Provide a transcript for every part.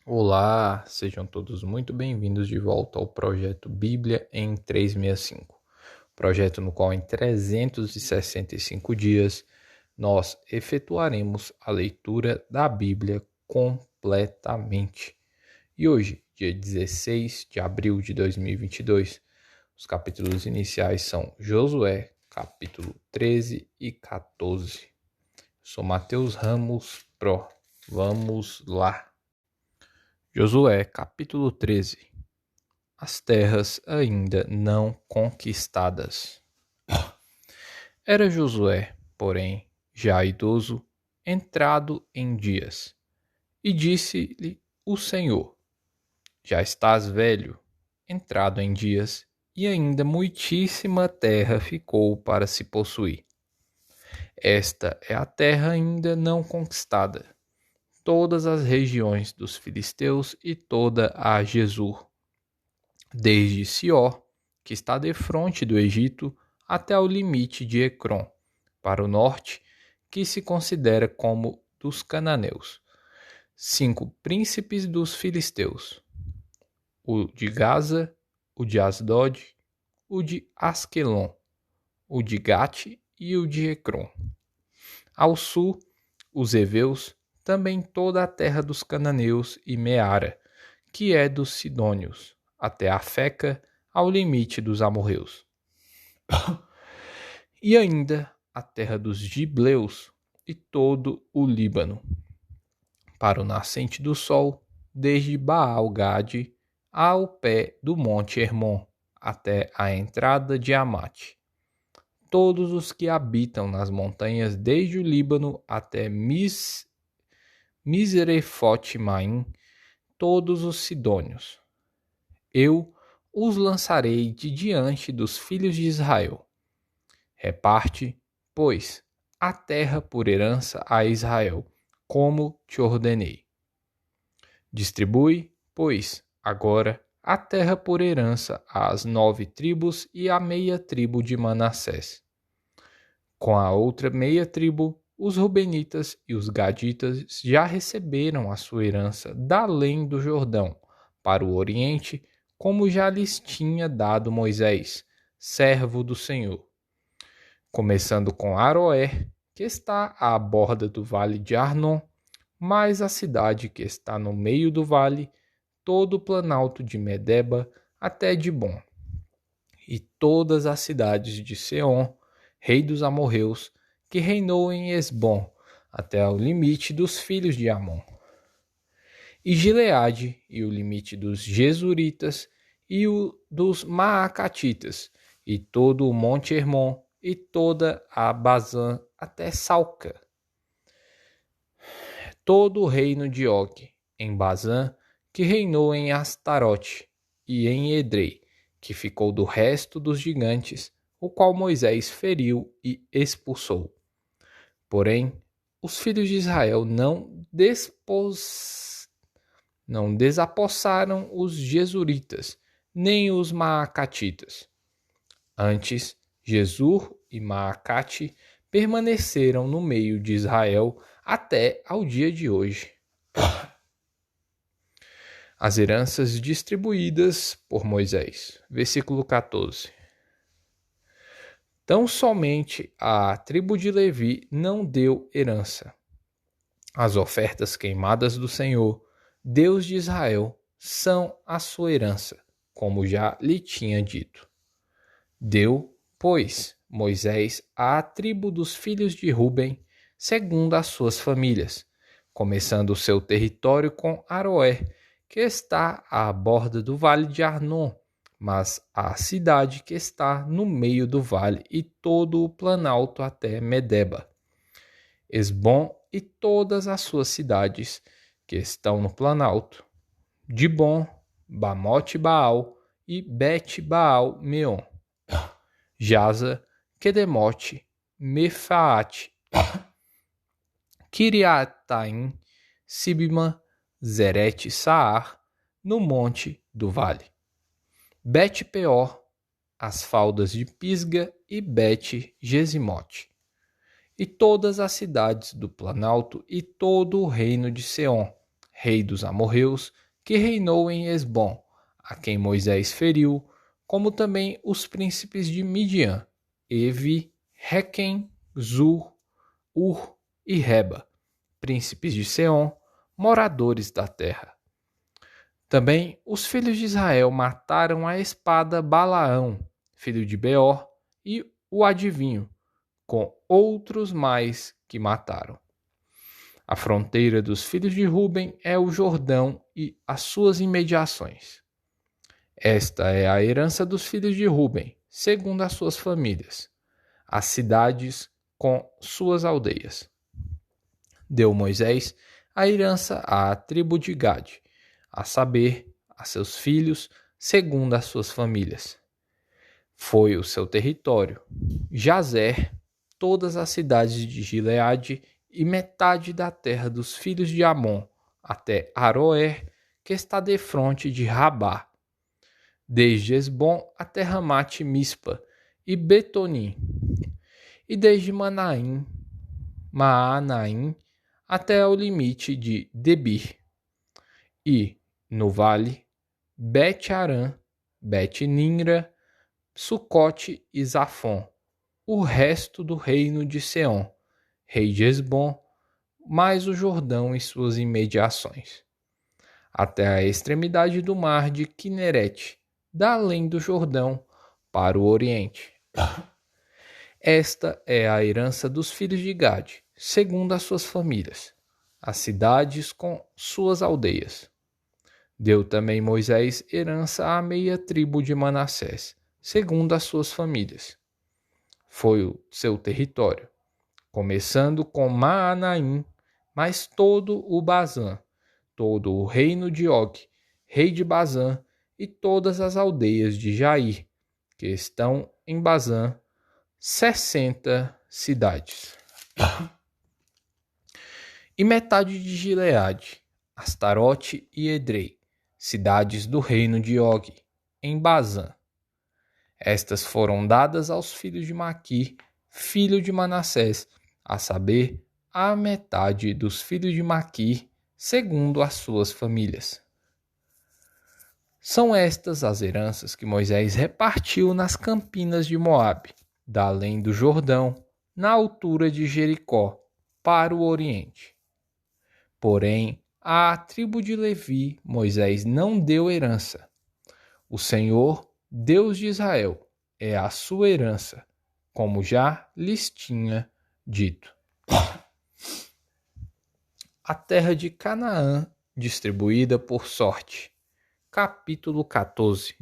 Olá, sejam todos muito bem-vindos de volta ao projeto Bíblia em 365. Projeto no qual em 365 dias nós efetuaremos a leitura da Bíblia completamente. E hoje, dia 16 de abril de 2022, os capítulos iniciais são Josué, capítulo 13 e 14. Sou Matheus Ramos Pro. Vamos lá. Josué, capítulo 13. As terras ainda não conquistadas. Era Josué, porém, já idoso, entrado em dias. E disse-lhe o Senhor: Já estás velho, entrado em dias, e ainda muitíssima terra ficou para se possuir. Esta é a terra ainda não conquistada, todas as regiões dos filisteus e toda a Jesur, desde Sior, que está defronte do Egito, até o limite de Ecrom, para o norte, que se considera como dos cananeus. 5 príncipes dos filisteus: o de Gaza, o de Asdod, o de Asquelon, o de Gate e o de Ecrom. Ao sul, os heveus, também toda a terra dos cananeus e Meara, que é dos sidônios, até a Feca, ao limite dos amorreus. E ainda a terra dos gibleus e todo o Líbano, para o nascente do sol, desde Baal-Gade ao pé do monte Hermon, até a entrada de Amate. Todos os que habitam nas montanhas, desde o Líbano até Misrefote-Maim, todos os sidônios. Eu os lançarei de diante dos filhos de Israel. Reparte, pois, a terra por herança a Israel, como te ordenei. Distribui, pois, agora a terra por herança às 9 tribos e à meia tribo de Manassés. Com a outra meia tribo, os Rubenitas e os Gaditas já receberam a sua herança da além do Jordão, para o oriente, como já lhes tinha dado Moisés, servo do Senhor. Começando com Aroer, que está à borda do vale de Arnon, mais a cidade que está no meio do vale, todo o planalto de Medeba até Dibon, e todas as cidades de Seom, rei dos amorreus, que reinou em Esbom, até o limite dos filhos de Amon. E Gileade, e o limite dos Jesuritas, e o dos Maacatitas, e todo o monte Hermon, e toda a Bazã até Salca. Todo o reino de Og, em Bazã, que reinou em Astarote, e em Edrei, que ficou do resto dos gigantes, o qual Moisés feriu e expulsou. Porém, os filhos de Israel não desapossaram os Jesuritas, nem os Maacatitas. Antes, Jesur e Maacate permaneceram no meio de Israel até ao dia de hoje. As heranças distribuídas por Moisés. Versículo 14. Tão somente a tribo de Levi não deu herança. As ofertas queimadas do Senhor, Deus de Israel, são a sua herança, como já lhe tinha dito. Deu, pois, Moisés à tribo dos filhos de Ruben, segundo as suas famílias, começando o seu território com Aroé, que está à borda do vale de Arnon, mas a cidade que está no meio do vale e todo o planalto até Medeba. Esbom e todas as suas cidades que estão no planalto. Dibon, Bamote Baal e Bet Baal Meon. Jaza, Quedemote, Mefaate, Kiriataim, Sibma, Zerete Saar, no monte do vale. Bet-peor, as faldas de Pisga e Bet-Gesimote, e todas as cidades do planalto e todo o reino de Seom, rei dos amorreus, que reinou em Hesbom, a quem Moisés feriu, como também os príncipes de Midian, Evi, Requem, Zur, Ur e Reba, príncipes de Seom, moradores da terra. Também os filhos de Israel mataram à espada Balaão, filho de Beor, e o adivinho, com outros mais que mataram. A fronteira dos filhos de Ruben é o Jordão e as suas imediações. Esta é a herança dos filhos de Ruben, segundo as suas famílias, as cidades com suas aldeias. Deu Moisés a herança à tribo de Gade, a saber, a seus filhos, segundo as suas famílias. Foi o seu território, Jazer, todas as cidades de Gileade e metade da terra dos filhos de Amon, até Aroer, que está defronte de Rabá, desde Hesbom até Ramate Mispa e Betonim, e desde Maanaim até o limite de Debir, e, no vale, Bet-Aram, Bet-Nimra, Sucote e Zafon, o resto do reino de Seom, rei de Hesbom, mais o Jordão e suas imediações, até a extremidade do mar de Quinerete, da além do Jordão, para o oriente. Esta é a herança dos filhos de Gade, segundo as suas famílias, as cidades com suas aldeias. Deu também Moisés herança à meia tribo de Manassés, segundo as suas famílias. Foi o seu território, começando com Maanaim, mas todo o Bazã, todo o reino de Og, rei de Bazã, e todas as aldeias de Jair, que estão em Bazã, 60 cidades. E metade de Gileade, Astarote e Edrei, cidades do reino de Og, em Bazã. Estas foram dadas aos filhos de Maqui, filho de Manassés, a saber, a metade dos filhos de Maqui, segundo as suas famílias. São estas as heranças que Moisés repartiu nas campinas de Moabe, da além do Jordão, na altura de Jericó, para o oriente. Porém, à tribo de Levi, Moisés não deu herança. O Senhor, Deus de Israel, é a sua herança, como já lhes tinha dito. A terra de Canaã, distribuída por sorte. Capítulo 14.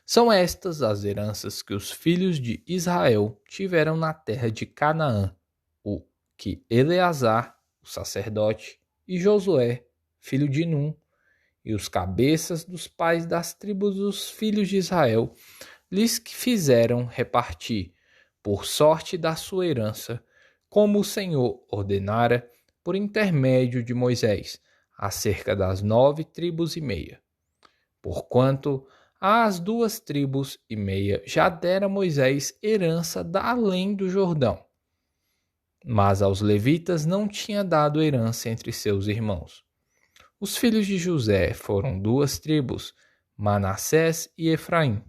São estas as heranças que os filhos de Israel tiveram na terra de Canaã, o que Eleazar, o sacerdote, e Josué, filho de Num, e os cabeças dos pais das tribos dos filhos de Israel, lhes fizeram repartir, por sorte da sua herança, como o Senhor ordenara, por intermédio de Moisés, acerca das 9 tribos e meia. Porquanto às 2 tribos e meia já dera Moisés herança da além do Jordão. Mas aos levitas não tinha dado herança entre seus irmãos. Os filhos de José foram 2 tribos, Manassés e Efraim.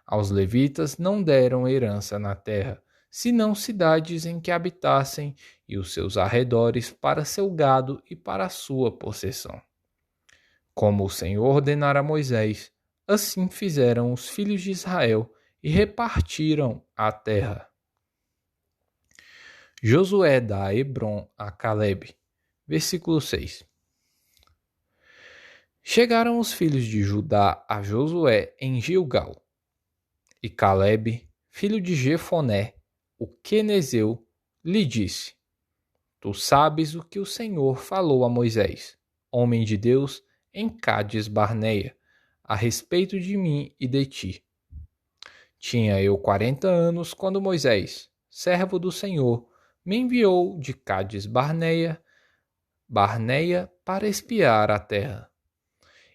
Aos levitas não deram herança na terra, senão cidades em que habitassem e os seus arredores para seu gado e para a sua possessão. Como o Senhor ordenara a Moisés, assim fizeram os filhos de Israel e repartiram a terra. Josué dá Hebrom a Calebe. Versículo 6. Chegaram os filhos de Judá a Josué em Gilgal. E Calebe, filho de Jefoné, o quenezeu, lhe disse: Tu sabes o que o Senhor falou a Moisés, homem de Deus, em Cádiz Barneia, a respeito de mim e de ti. Tinha eu 40 anos quando Moisés, servo do Senhor, me enviou de Cádiz Barneia para espiar a terra.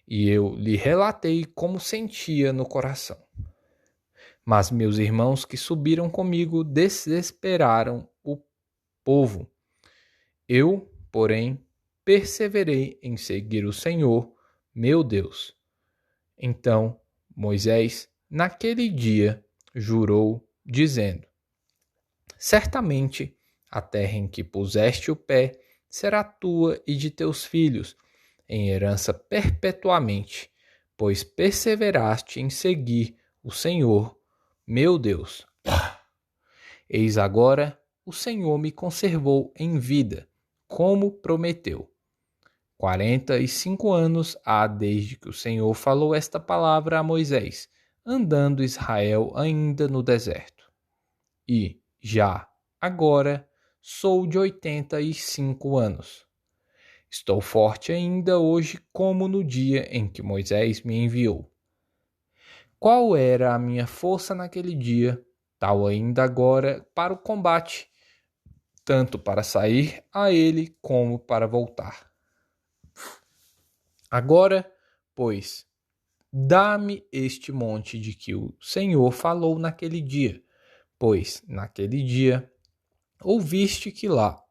E eu lhe relatei como sentia no coração. Mas meus irmãos que subiram comigo desesperaram o povo, Eu, porém, perseverei em seguir o Senhor, meu Deus. Então Moisés, naquele dia, jurou, dizendo: Certamente a terra em que puseste o pé será tua e de teus filhos, em herança perpetuamente, pois perseveraste em seguir o Senhor, meu Deus. Eis agora o Senhor me conservou em vida, como prometeu. 45 anos há desde que o Senhor falou esta palavra a Moisés, andando Israel ainda no deserto. E, já, agora, sou de 85 anos. Estou forte ainda hoje como no dia em que Moisés me enviou. Qual era a minha força naquele dia, tal ainda agora para o combate, tanto para sair a ele como para voltar. Agora, pois, dá-me este monte de que o Senhor falou naquele dia, pois, naquele dia, ouviste que lá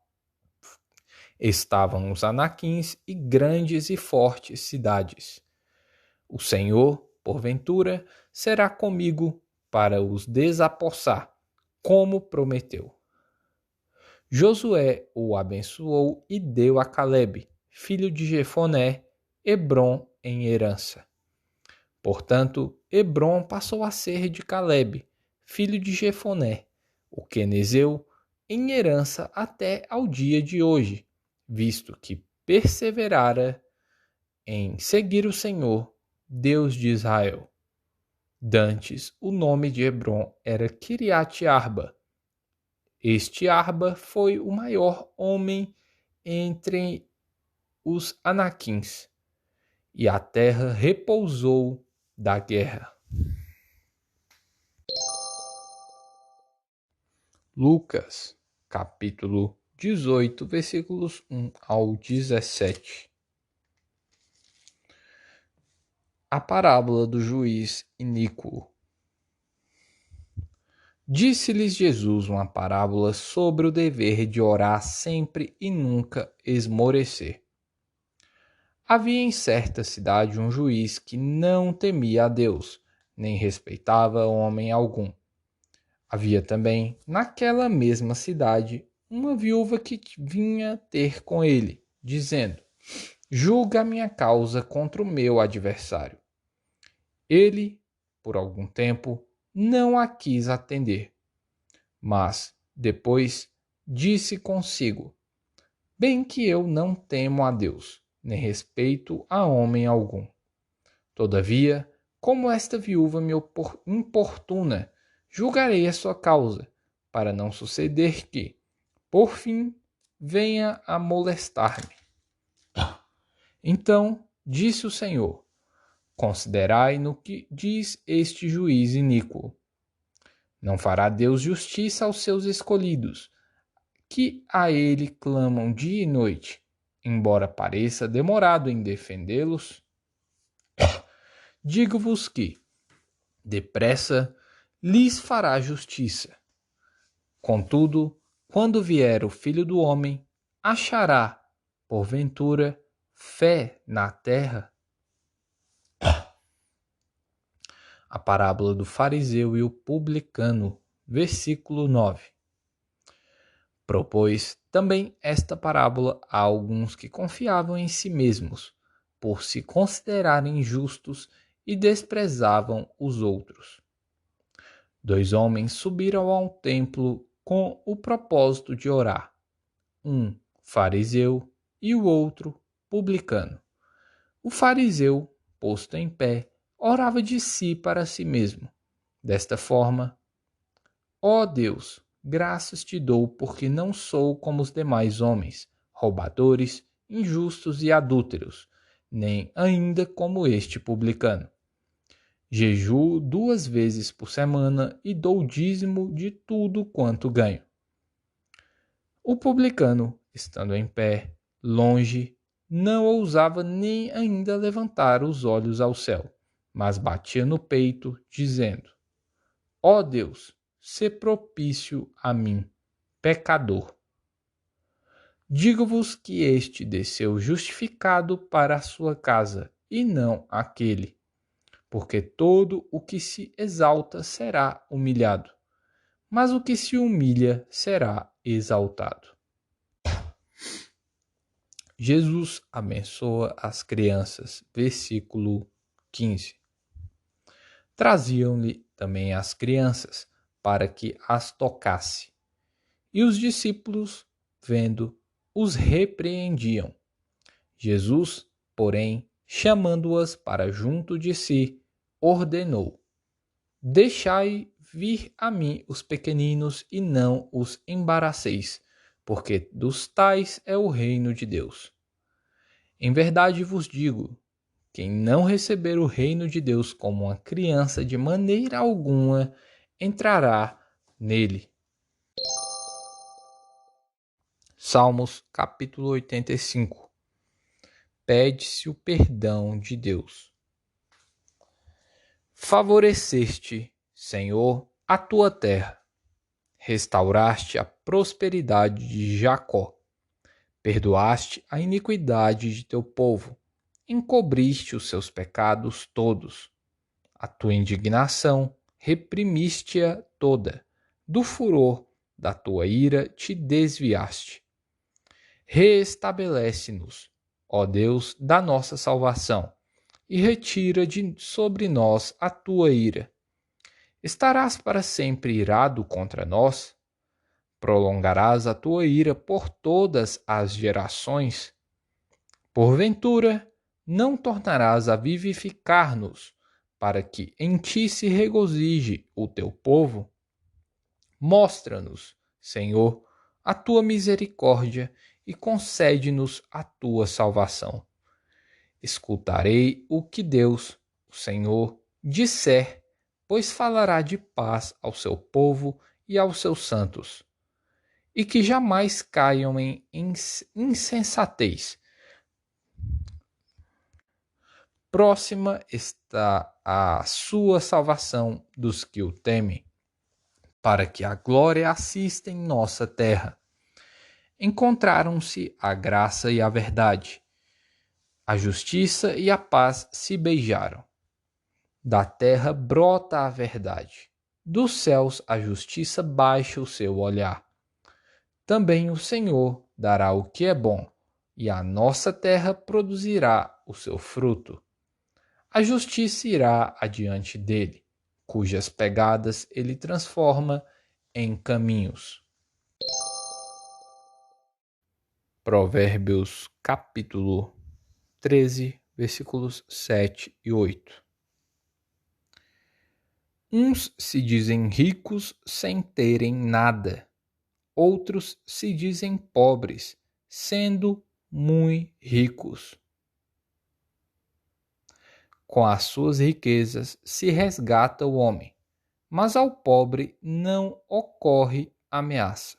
estavam os anaquins e grandes e fortes cidades. O Senhor, porventura, será comigo para os desapossar, como prometeu. Josué o abençoou e deu a Calebe, filho de Jefoné, Hebrom em herança. Portanto, Hebrom passou a ser de Calebe, filho de Jefoné, o quenezeu, em herança até ao dia de hoje, visto que perseverara em seguir o Senhor, Deus de Israel. Dantes, o nome de Hebrom era Quiriate-Arba. Este Arba foi o maior homem entre os anaquins, e a terra repousou da guerra. Lucas, capítulo 18, versículos 1 ao 17. A parábola do juiz iníquo. Disse-lhes Jesus uma parábola sobre o dever de orar sempre e nunca esmorecer. Havia em certa cidade um juiz que não temia a Deus, nem respeitava homem algum. Havia também, naquela mesma cidade, uma viúva que vinha ter com ele, dizendo: Julga a minha causa contra o meu adversário. Ele, por algum tempo, não a quis atender. Mas, depois, disse consigo: Bem que eu não temo a Deus, nem respeito a homem algum. Todavia, como esta viúva me importuna, julgarei a sua causa, para não suceder que, por fim, venha a molestar-me. Então disse o Senhor: Considerai no que diz este juiz iníquo. Não fará Deus justiça aos seus escolhidos, que a ele clamam dia e noite, embora pareça demorado em defendê-los? Digo-vos que, depressa, lhes fará justiça. Contudo, quando vier o Filho do Homem, achará, porventura, fé na terra? A parábola do fariseu e o publicano, versículo 9. Propôs também esta parábola a alguns que confiavam em si mesmos, por se considerarem justos e desprezavam os outros. 2 homens subiram ao templo com o propósito de orar, um fariseu e o outro publicano. O fariseu, posto em pé, orava de si para si mesmo, desta forma: Ó Deus, graças te dou porque não sou como os demais homens, roubadores, injustos e adúlteros, nem ainda como este publicano. Jejuo 2 vezes por semana e dou dízimo de tudo quanto ganho. O publicano, estando em pé, longe, não ousava nem ainda levantar os olhos ao céu, mas batia no peito, dizendo: Ó Deus, sê propício a mim, pecador. Digo-vos que este desceu justificado para a sua casa, e não aquele. Porque todo o que se exalta será humilhado, mas o que se humilha será exaltado. Jesus abençoa as crianças. Versículo 15. Traziam-lhe também as crianças, para que as tocasse. E os discípulos, vendo, os repreendiam. Jesus, porém, chamando-as para junto de si, ordenou: Deixai vir a mim os pequeninos e não os embaraceis, porque dos tais é o reino de Deus. Em verdade vos digo, quem não receber o reino de Deus como uma criança, de maneira alguma entrará nele. Salmos capítulo 85. Pede-se o perdão de Deus. Favoreceste, Senhor, a tua terra. Restauraste a prosperidade de Jacó. Perdoaste a iniquidade de teu povo. Encobriste os seus pecados todos. A tua indignação reprimiste-a toda. Do furor da tua ira te desviaste. Reestabelece-nos, ó Deus da nossa salvação, e retira de sobre nós a tua ira. Estarás para sempre irado contra nós? Prolongarás a tua ira por todas as gerações? Porventura, não tornarás a vivificar-nos, para que em ti se regozije o teu povo? Mostra-nos, Senhor, a tua misericórdia e concede-nos a tua salvação. Escutarei o que Deus, o Senhor, disser, pois falará de paz ao seu povo e aos seus santos. E que jamais caiam em insensatez. Próxima está a sua salvação dos que o temem, para que a glória assista em nossa terra. Encontraram-se a graça e a verdade. A justiça e a paz se beijaram. Da terra brota a verdade. Dos céus a justiça baixa o seu olhar. Também o Senhor dará o que é bom, e a nossa terra produzirá o seu fruto. A justiça irá adiante dele, cujas pegadas ele transforma em caminhos. Provérbios capítulo 13, versículos 7 e 8. Uns se dizem ricos sem terem nada, outros se dizem pobres, sendo muito ricos. Com as suas riquezas se resgata o homem, mas ao pobre não ocorre ameaça.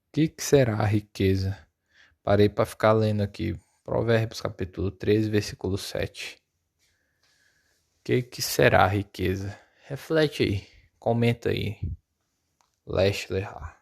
O que será a riqueza? Parei para ficar lendo aqui. Provérbios capítulo 13, versículo 7. O que será a riqueza? Reflete aí. Comenta aí. Leste Lerrar.